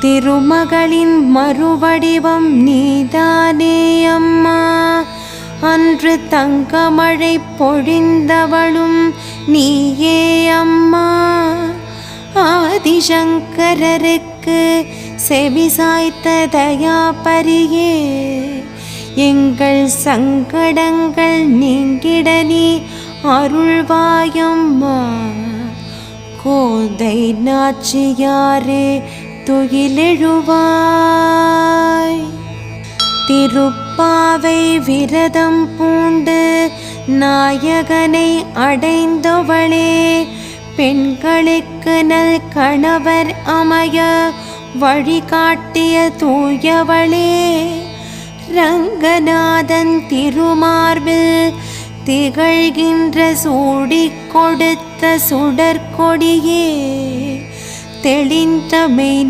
திருமகளின் மறுவடிவம் நீதானே அம்மா. அன்று தங்கமழை பொழிந்தவளும் நீயே அம்மா. ஆதிசங்கரருக்கு செவிசாய்த்த தயாபரியே, எங்கள் சங்கடங்கள் நீங்கிட நீ அருள்வாயம்மா. கோதை நாச்சியாரே துயிலெழுவாய். திருப்பாவை விரதம் பூண்டு நாயகனை அடைந்தவளே, பெண்களுக்கு நல் கணவர் அமைய வழிகாட்டிய தூயவளே, ரங்கநாதன் திருமார்பில் திகழ்கின்ற சூடிக் கொடுத்த சுடற்கொடியே, தெளிந்த மெய்